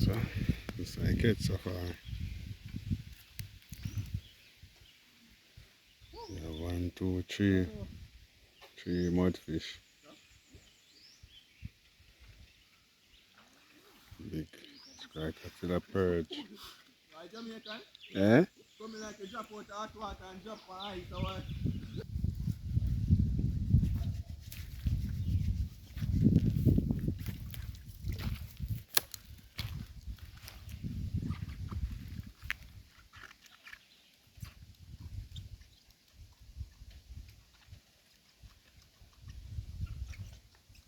So, just like it so far. Yeah, 1, 2, 3. 3 mudfish. Big crocodile perch. Eh? Come like you drop out hot water and drop on ice or what?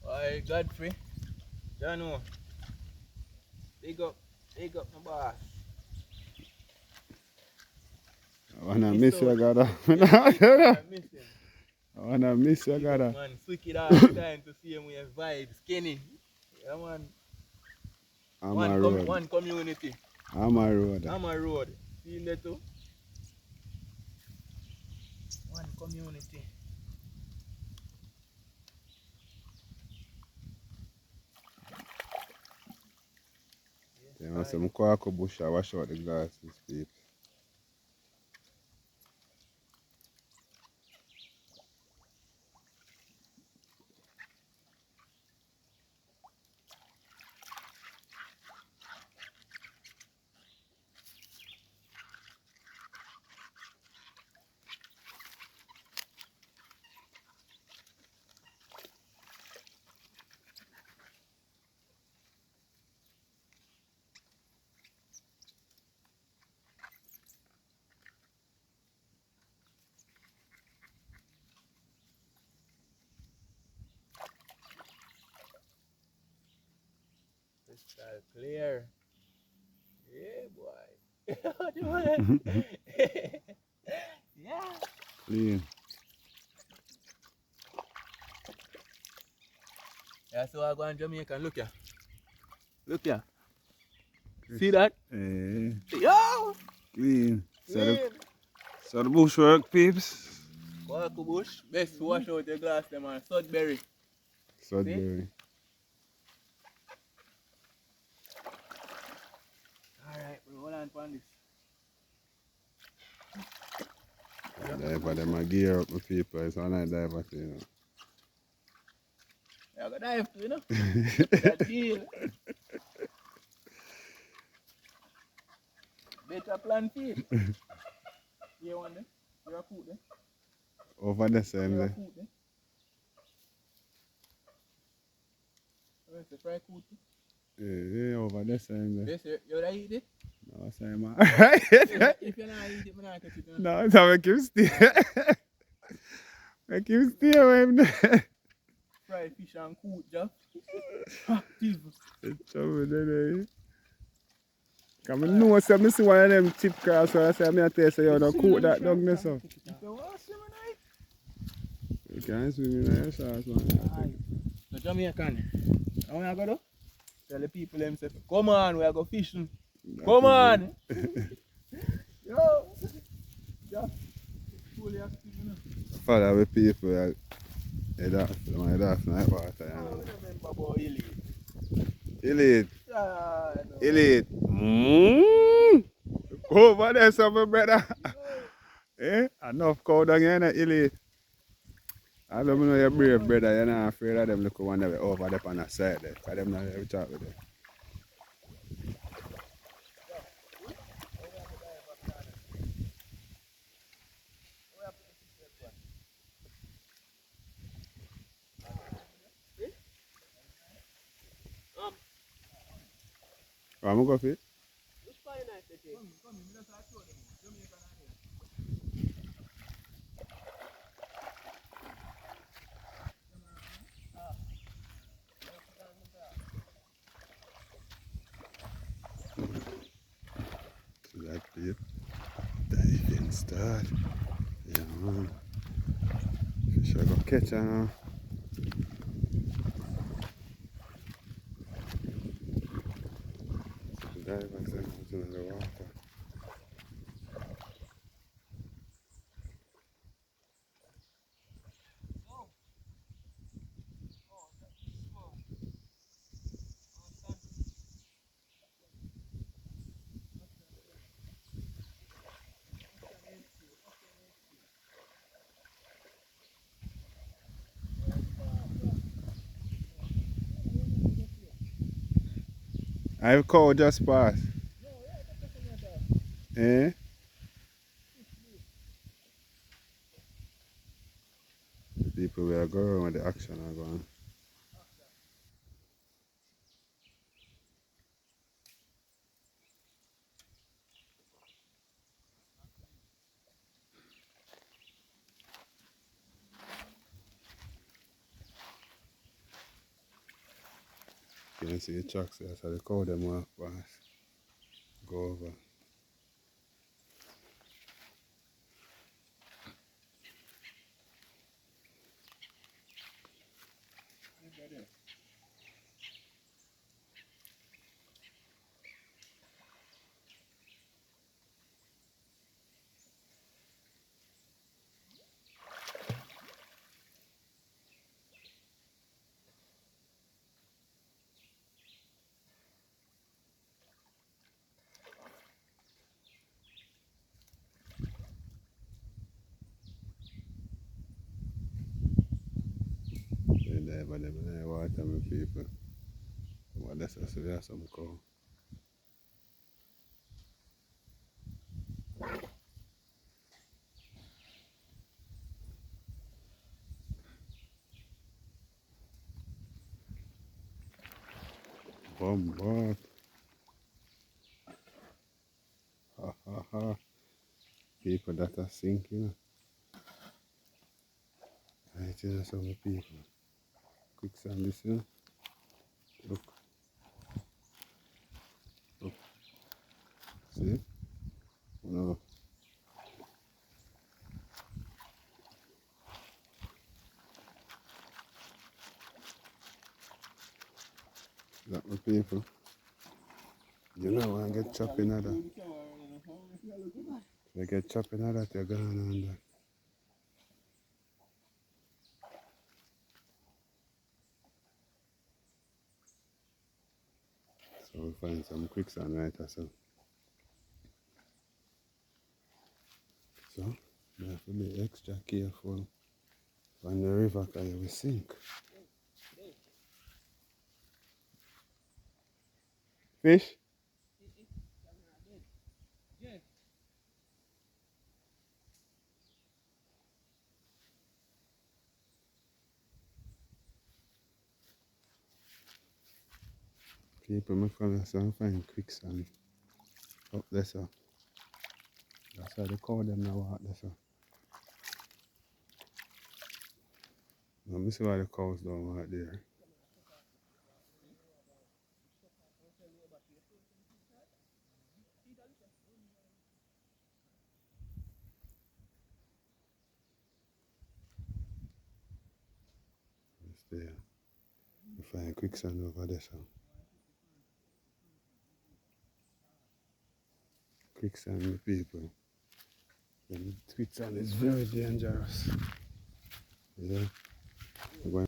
Why, Godfrey? Jano, big up my boss. I wanna Miss miss you, out. Gada. I miss him. I wanna miss you, Big up, Gada. man. Wicked all the time to see him with vibes. Skinny. Yeah, man. I'm a road. One community. I'm a road. I'm a road. See that too? One community. You know, some Kwako bush, I wash out the glasses, people. Crystal clear. Yeah, boy. Yeah. Clean. Yeah, so I go in Jamaica. Look here. Look here. See that? Eh, Yo! clean. Clean. So the bush work, peeps. Quaco bush. Best to wash out your glass them and Sudbury. Sudbury. Alright, bro. Hold on for this. Diver, them a gear up, my people. It's all night diver, you know. I got dive too, you know? That deal. Better plan fish. You want them? You're a coot there. Over the same You're a day. coot there. Where's the fry coot? Yeah, over the same day. Yes, you wanna eat it? No, same man. If you're not eat it, I'm not catch it. No, so make him stay. Make him stay away from there. Fry fish and coot, Jeff. Active. It's trouble there. Come I know say me see one of them chip cross so I say me a tell say you don't cook that down there so. If you want to swim tonight. You can't swim in your shots, man. So Jamaican, how you go do? Tell the people themselves, come on, we are go fishing. Come on! Yo! Just fully active, you know. Follow the people that head off night water, you I know. remember about Elite. Elite, Yeah, I know. elite. Over there, some brother. Eh? Enough cow down here, no, elite. I don't know you're brave, brother. You're not afraid of them little one that way over there on the side there. Because them not ever talk with them. I'm going to go for it. So that be it. Diving start. Yeah, man. Fish I go catch her now. Divers them out in the water. I cow just pass. Eh? People will go around with the action are going. You can see the trucks there, so the cow them walk pass. Go over. Then there, but them water me people. What that's so there some cow. Bombard. Ha ha ha. People that are sinking. I tell some people. Quicksand this here. Look, look. See? No. That my people. You know I get chopped in that. They get chopped in that, you're gone on that. So we find some quicksand right or so. So you have to be extra careful on the river because you will sink. Fish? People may follow us and find quicksand up there so. That's why they call them now walk there so. Now me see why the cows don't walk there. It's there. You find quicksand over there so. Quicksand the people. And quicksand is very dangerous. Yeah. You're going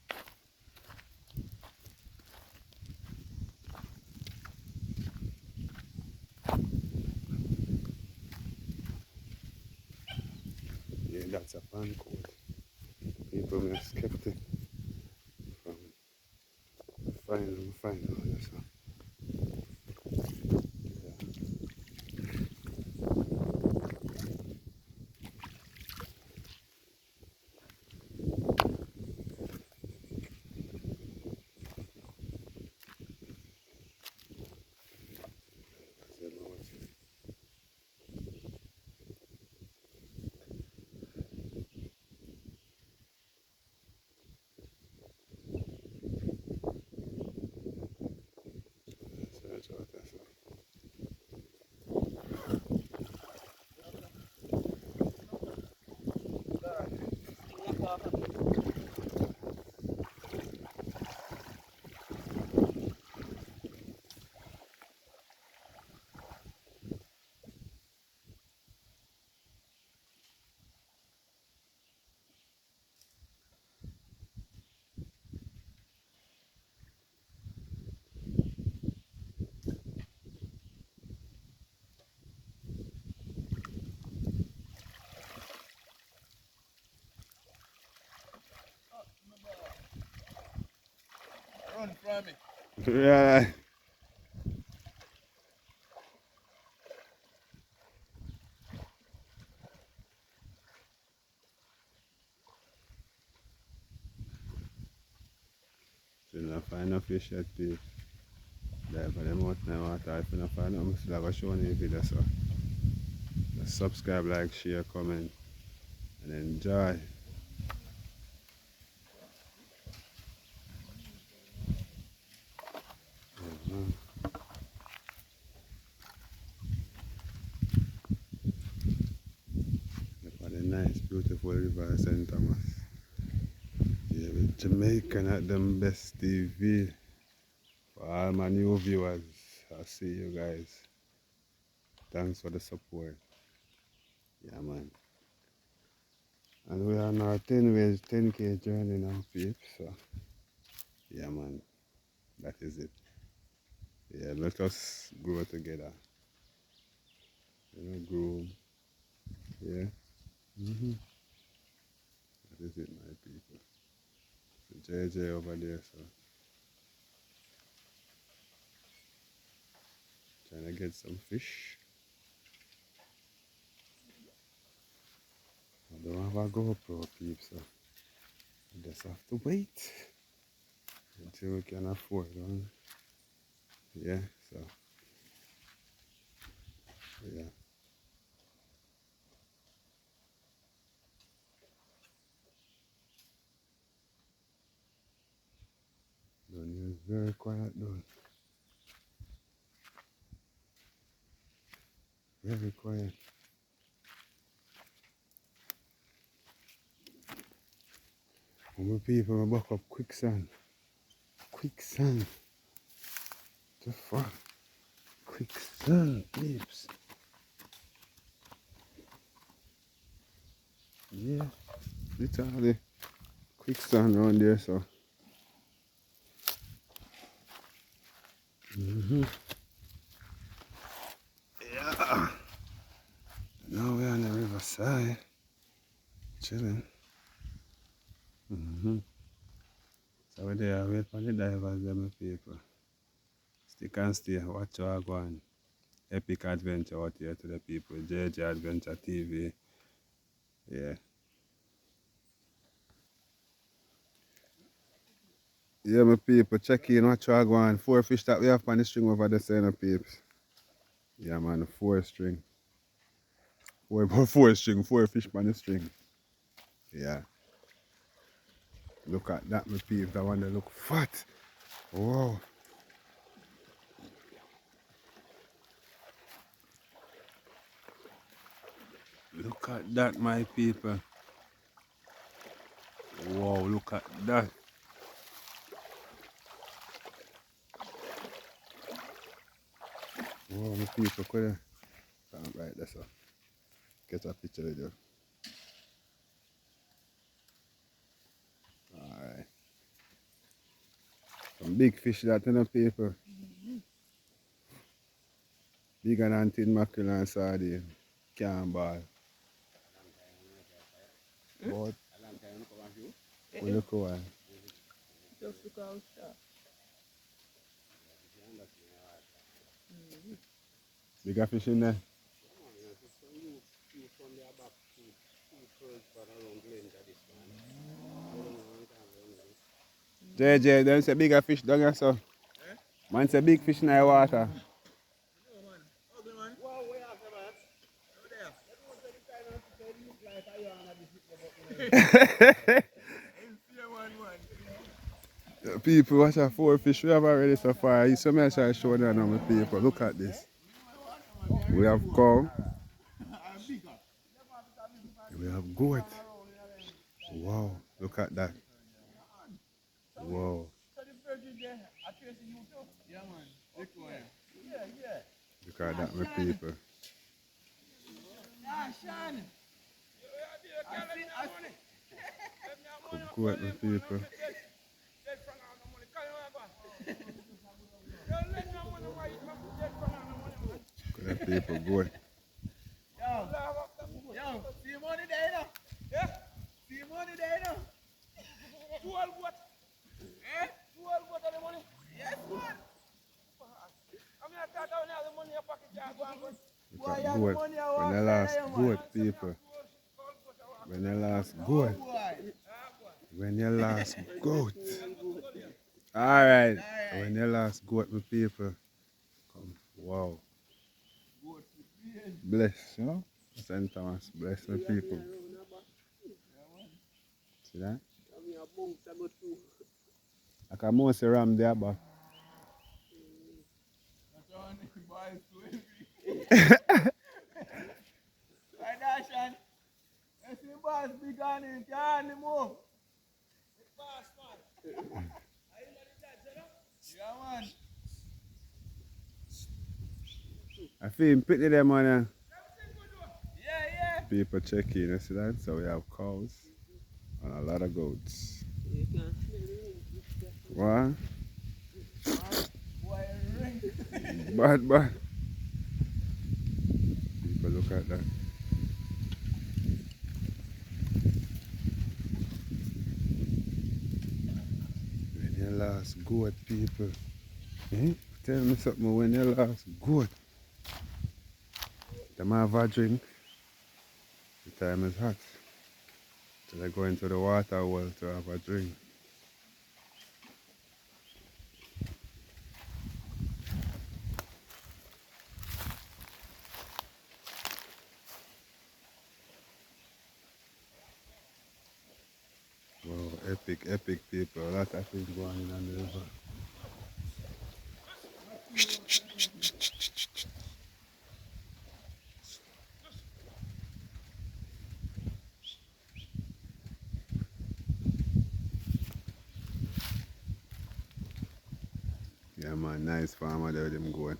yeah, that's a pan code. People may skeptic from find all this. Yeah, that's the Lord. Search out there, so. Run from me. Yeah. fish yet, people. There for the mountain water. If you don't find out, I'm still have a show on the video, so just subscribe, like, share, comment, and enjoy. Mhm. Look at the nice, beautiful river St. Thomas. Yeah, with Jamaican at them best TV. For all my new viewers, I see you guys. Thanks for the support. Yeah, man. And we are on our 10K journey now, peeps. So, yeah, man. That is it. Yeah, let us grow together. You know, grow. Yeah. That is it, my people. So JJ over there, so trying to get some fish. I don't have a GoPro, peeps, so I just have to wait until we can afford one. Yeah, so yeah. Down here is very quiet though. Very quiet. And my people will buck up quicksand. Quicksand. The fuck? Quicksand, peeps. Yeah, literally quicksand around there, so. Yeah. Now we're on the riverside, chilling. So we're there, wait for the divers, them people. Stick and stay, watch how go on. Epic adventure out here to the people. JJ Adventure TV. Yeah. Yeah, my people, check in, watch how go on. 4 fish that we have on the string over the center, peeps. Yeah, man, 4 string. 4 string, 4 fish on the string. Yeah. Look at that, my peeps. That one that look fat. Whoa. Look at that, my people. Wow, look at that. Wow, my people could have right there, so get a picture with you. Alright. Some big fish that in the people. Bigger than tin mackerel and sardine. Can't ball. But we look away. Just look how sharp. Bigger fish in there. JJ, them say bigger fish down here, so. Man say big fish in the water. People, watch our 4 fish we have already so far. You so much I show them now, my people. Look at this. We have cow. We have goat. Wow, look at that. Wow. Look at that, my people. Goat, my people. Look at the people, goat. Yo, see money there now. Yeah? See money there now. 12 what? Eh? 12 what are the money? Yes, man. I'm not talking about the money in your pocket. Look at goat. When the last goat, people. When the last goat. When the last goat. Alright. When you last goat my people. Come. Wow. Bless, you know? St. Thomas, bless my people. See that? Like a mouse ram there, but. I feel him pity them on people check in, you see that? So we have cows and a lot of goats. What? Bad. People look at that. When you last goat people. Eh? Tell me something when you last goat. Them have a drink. The time is hot. So they go into the water well to have a drink. Wow, epic people. A lot of things going on the river. Yeah man, nice farmer there with them going.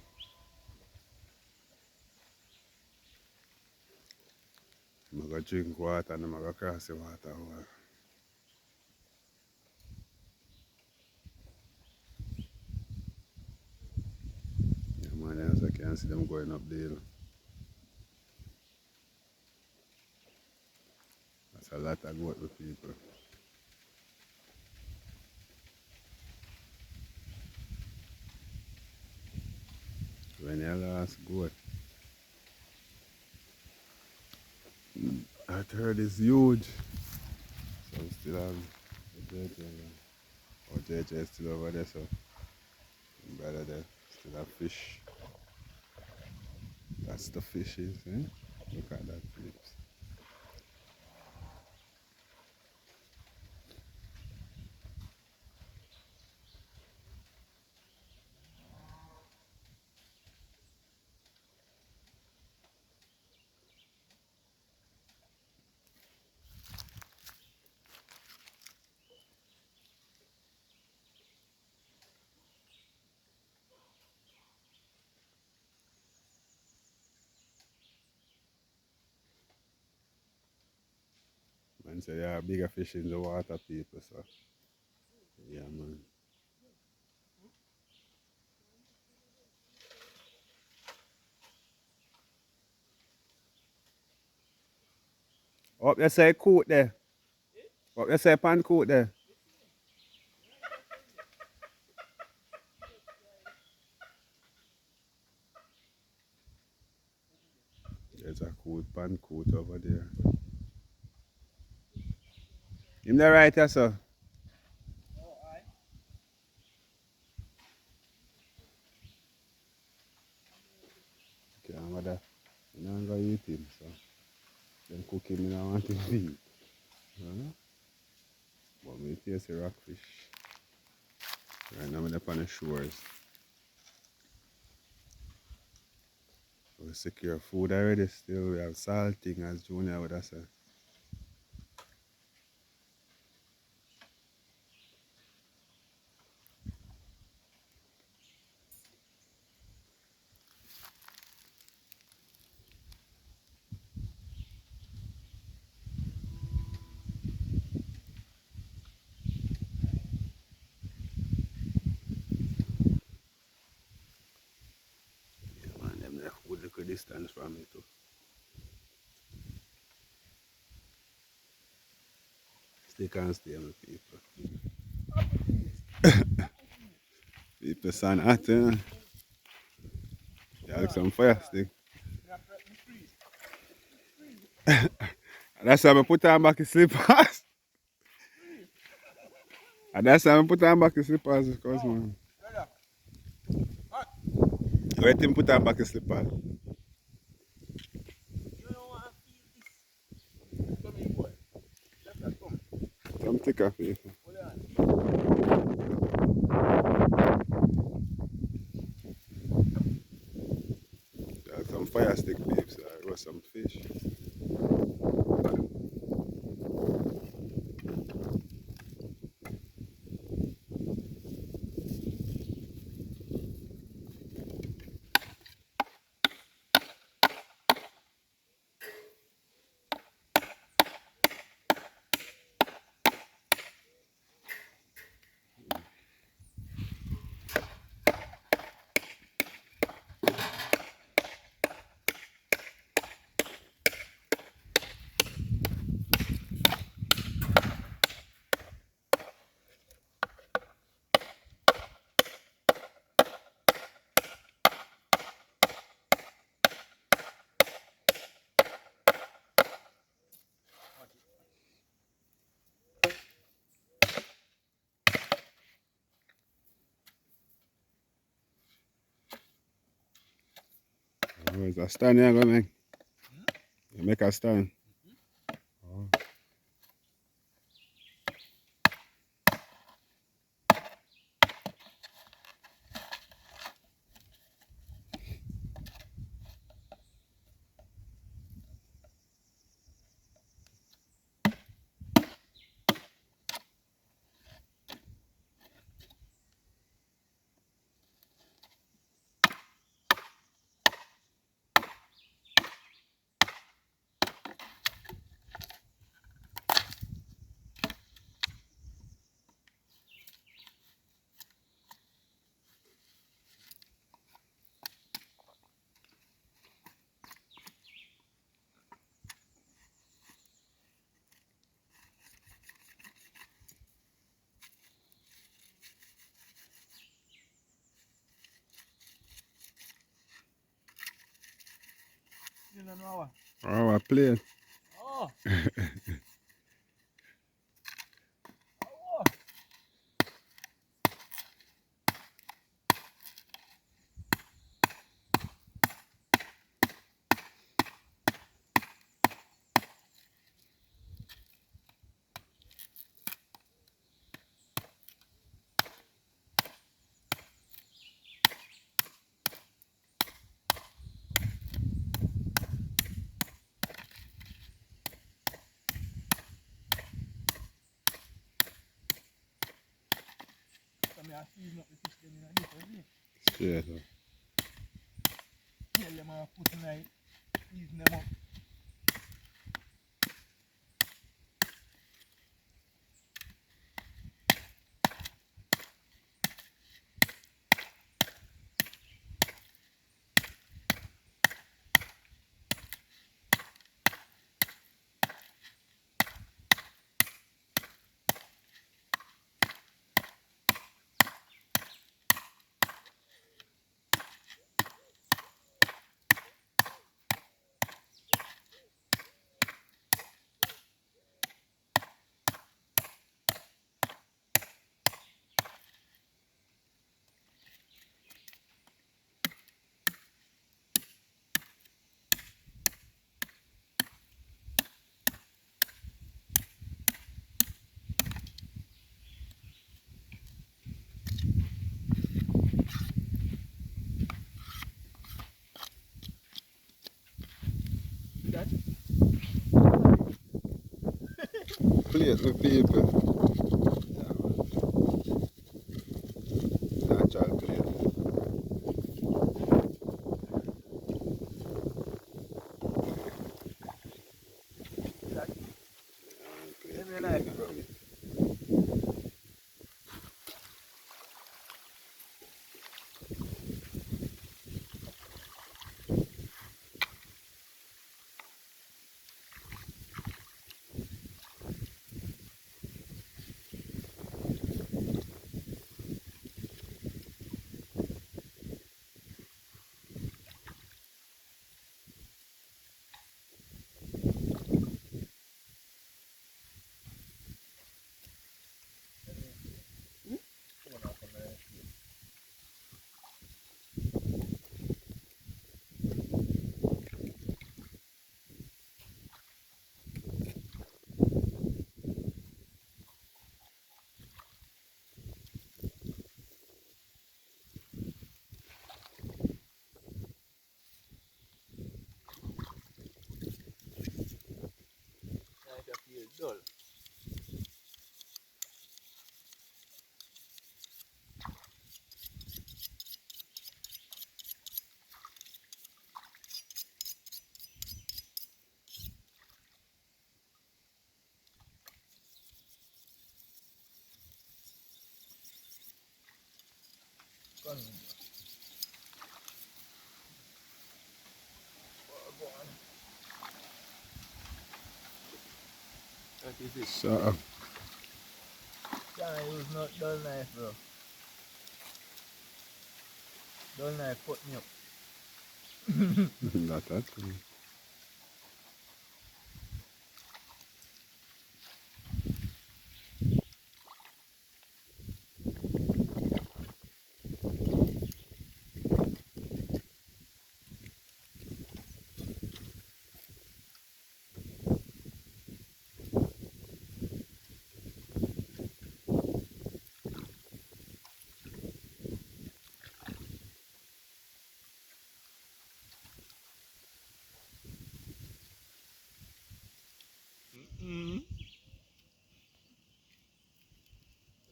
I'm gonna drink water and I'm gonna cross the water over. Yeah man, as I can see them going up the hill. That's a lot of goat with people. When you last goat, that herd is huge. So we still have JJ. Oh, JJ is still over there, so brother there still have fish. That's the fishes, eh? Look at that flips. Man say there are bigger fish in the water, people, so yeah man. Up there say coat there. Up there say pan coat there. There's a coat, pan coat over there. In the right here, sir. Okay, I'm gonna, I'm gonna eat him, so then cook him, I want him to eat. Huh? But me taste the rockfish. Right now I'm up on the shores. We secure food already still. We have salting as Junior would have said. Yeah, man, them left good little distance from me too. Stick and stay with people. People stand hot, you know. Yeah, like some fire stick. That's why I put on back his slippers. And that's why I put on back the slippers because man. Brother. What? Let him put on back the slippers. You don't want to feel this. Come here, boy. Left that, come. Some thicker for you. Hold on. Some fire stick beef, so I roast some fish. Where's a stand here, go make? You make a stand. Oh. You don't know what? Oh, I play. Oh. Oh. Come here, season up the fish them in a different way. Straight up. Tell them how put tonight. Season them up. That? Play it with people. Yeah, natural play. That? Play Give me a it, knife, play bro. it. Sun. Go on. That is it. So, Can't use not dull knife, bro. Dull knife put me up. that.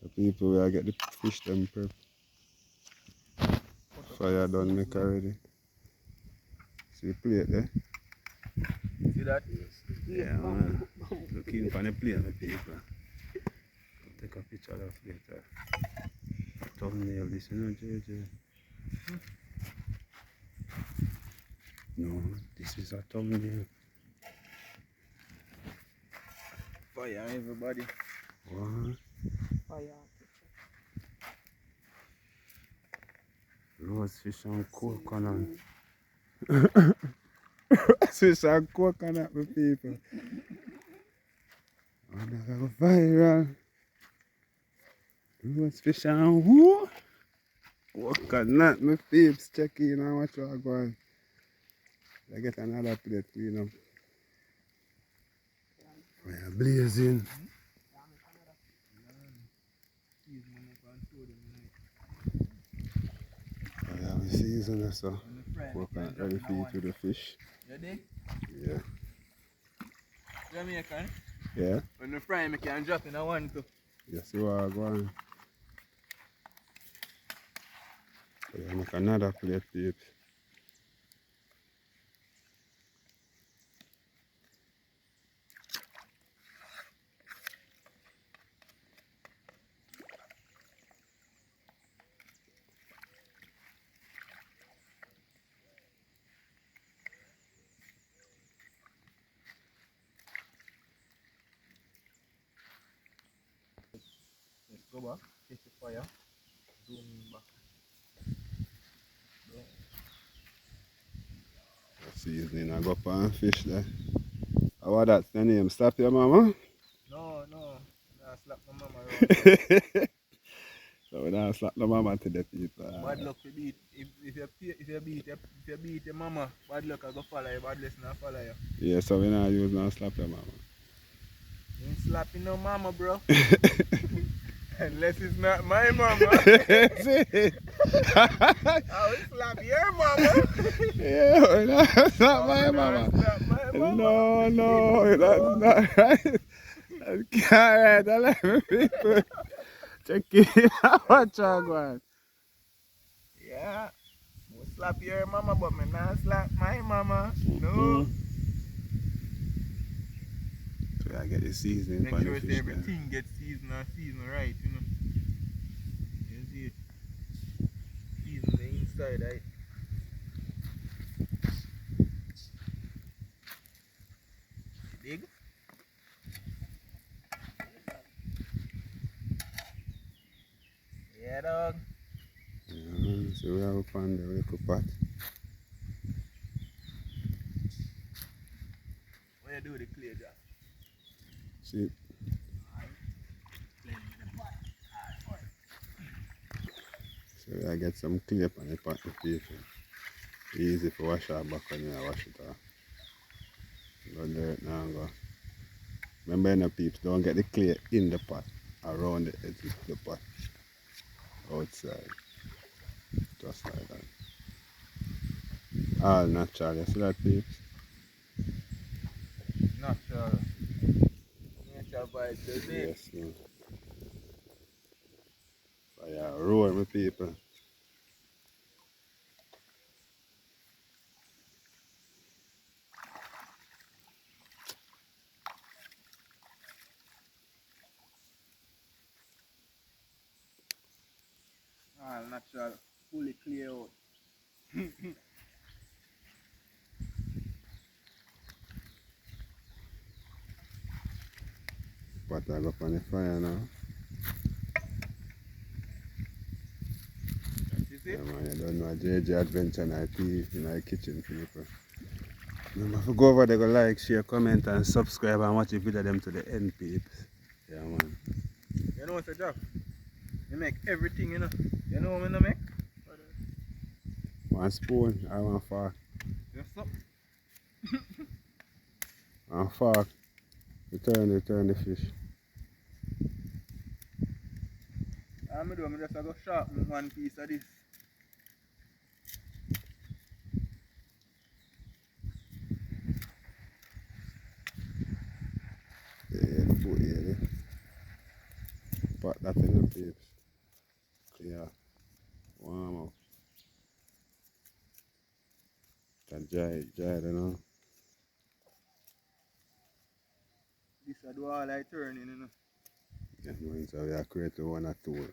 The people where I get the fish them prep. Fire done make already. See the plate there? See that? Yeah, man. Looking for the plate, my people. Take a picture of the plate. Thumbnail this, you know, JJ. No, this is a thumbnail. Fire, everybody. What? Fire. Roast fish and coconut. Fish and coconut, my people. And I go viral. Roast fish and who? Coconut, my peeps. Check in and watch what I go on. I get another plate clean up. Fire blazing. I have a season so. Coconut ready for you to the fish. You dig? Yeah. Jamaican? Yeah? When you fry, I can drop in a one too. You see what I go on. I make another plate, peeps. Let's go back, take the fire, zoom in back. Seasoning, I go pan fish there. How that's the name? Slap your mama? No, I slap my mama around. So we don't slap the mama to the people. Bad luck to beat. If you beat your mama, bad luck I go follow you, bad lesson I follow you. Yeah, so we don't use no slap your mama. You ain't slapping no mama, bro. Unless it's not my mama. See? I will slap your mama. Yeah, that's not my mama. Slap my mama. No, that's not right. That's alright, I like my people. Check it out, watch out, man. Yeah. I will slap your mama, but me not slap my mama. No. Mm. So I get the seasoning Make for the sure fish everything gets seasoned right, you know. You see it? Season the inside, right? You dig? Yeah, dog. Yeah, so we have a pan there, we cook pot. What you do with the clay jar? See, so I get some clay on the pot, the people. Easy to wash our back when you wash it off. Go dirt now and go. Remember, you know, peeps, don't get the clay in the pot, around the edge of the pot, outside. Just like that. All natural, you see that, peeps? Natural. Nature vibes, you see? Yes, man. Fire roar, my people. All natural. fully clear out. Pot I go up on the fire now. You see? Yeah man, you don't know JJ Adventure in our kitchen people. Remember to go over there, go like, share, comment and subscribe and watch the video them to the end peeps. Yeah man. You know what's a job? You make everything, you know. You know what I make? One spoon or one fork. Just so. One fork. Return the fish. I'm just go sharpen one piece of this. Yeah, food here. Pot that in the peeps. Clear. Warm up. Can dry, you know. This I do all I turning, you know. Yeah, man, so we are creating one or two.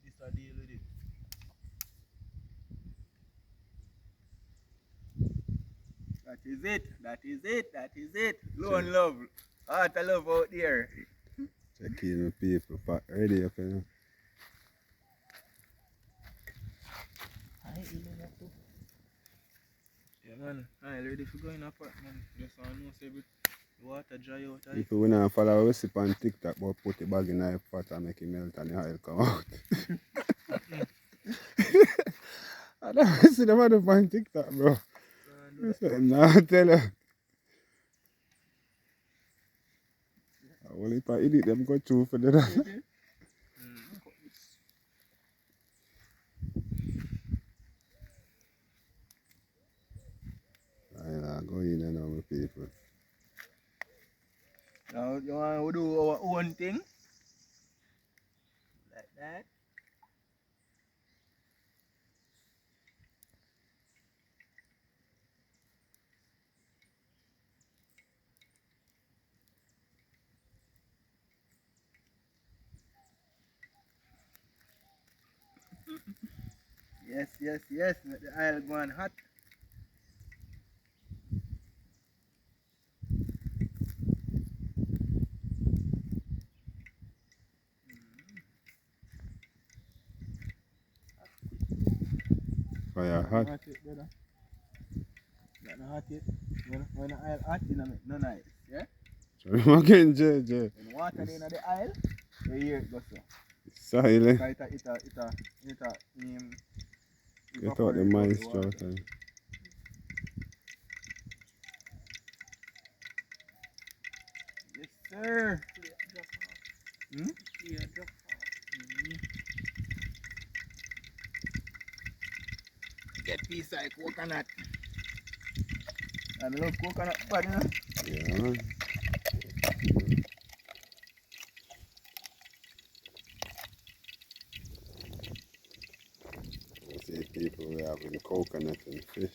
This I deal with it. That is it. That is it. That is it. Lone love. Heart of love out there. Check in the people. Pot ready up, you know. Yeah, man. I'm ready for going apart, man. Just so I know, say, the water dry out. People we not follow recipe on TikTok, but put the bag in the pot and make it melt and the oil come out. I don't see them on TikTok, bro. Nah, tell you. Only if I eat it, them go through for the that. I go in and out with people. Now, you want to do our own thing? Like that. Yes, yes, yes. Let the oil go on hot. Fire hot. Hot it, brother. Got no hot it. When the oil hot, you know, make no noise. Yeah? So I'm again, JJ. When water in the oil, you hear it go so. Silent. Get out the moisture out and Yes, sir. Hmm? Get piece of coconut. I love coconut bud, you know. yeah, man. You see people we having coconut and fish.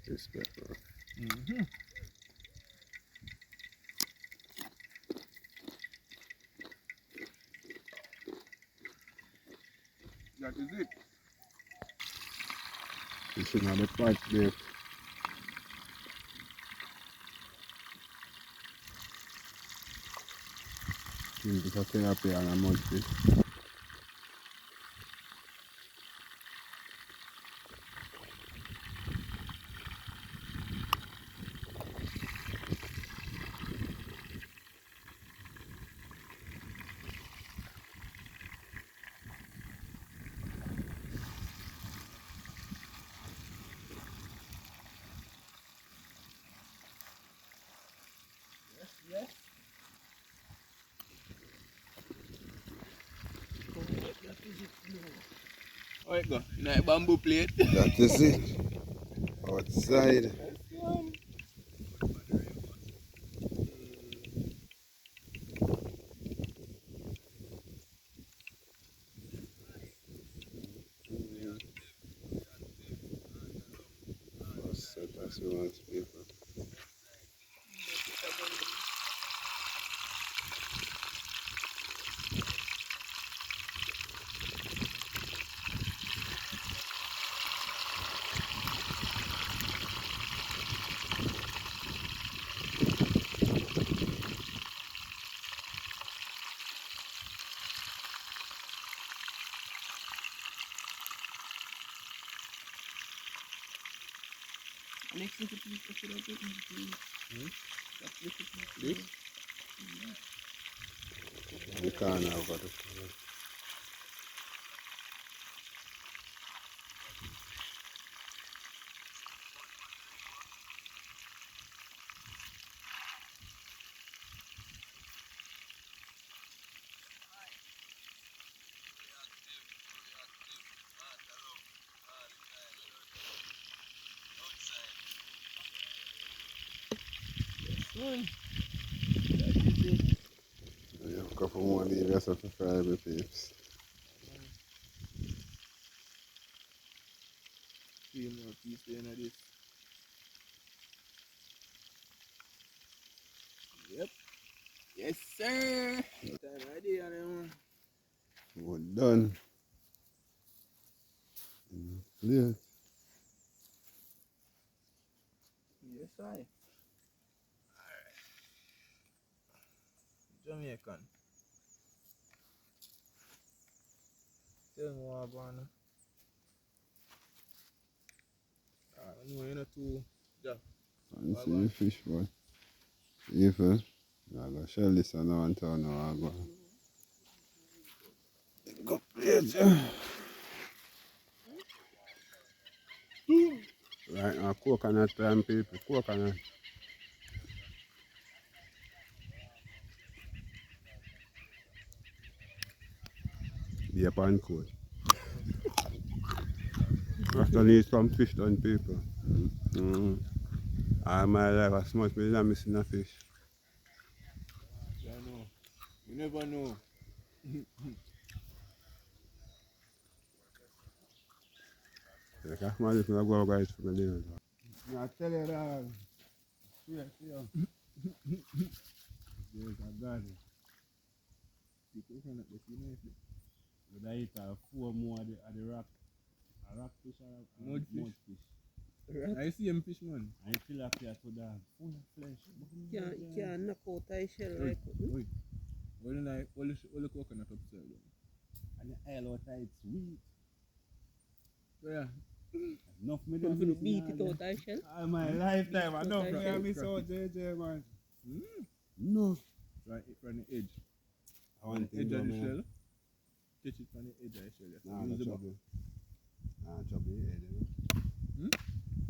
Fish pepper. That is it. Fish in the pot there. It's a tilapia and a mudfish. How it go? You know, a bamboo plate. That is it. Outside. Set as we want people. Next little piece, what should I do? That little piece. This? You can't have got it. One. You have a couple more leave yourself to fry my peeps. 3 more pieces in this. Yep. Yes, sir. Time ready on them. We're done. Clear. Yes, I. Jamaican. Tell me what I'm going. I know you're not too. Yeah. Fancy fish, boy. If I go shell this and now and turn now I go. Go plate, Right now, coconut time, people. Coconut. Be upon cold. After need some fish done, people. All my life, I smoked me, I'm missing a fish. I know. You never know. Like, I come if I go guys for my dinner. I tell you that. See. There's a garden. The coconut, but you know it. But I eat 4 more of the rock. A rock fish or a Mudfish. mudfish. I see him fish, man. And tilapia to that. Full of flesh. You can't knock out a shell Wait, like wait. Only like, all the coconut upside down. And the oil out it's sweet. So yeah. Enough me you don't to miss beat now, it out a shell. all my lifetime, I don't Okay. miss out JJ, man. Mm. No. Right from the edge. I want The edge to of the do shell. Touch it from the edge of the shell. Nah, Use no the back. trouble. Nah, trouble, yeah. Hmm?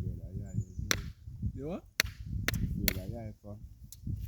Yeah, You what? yeah, for.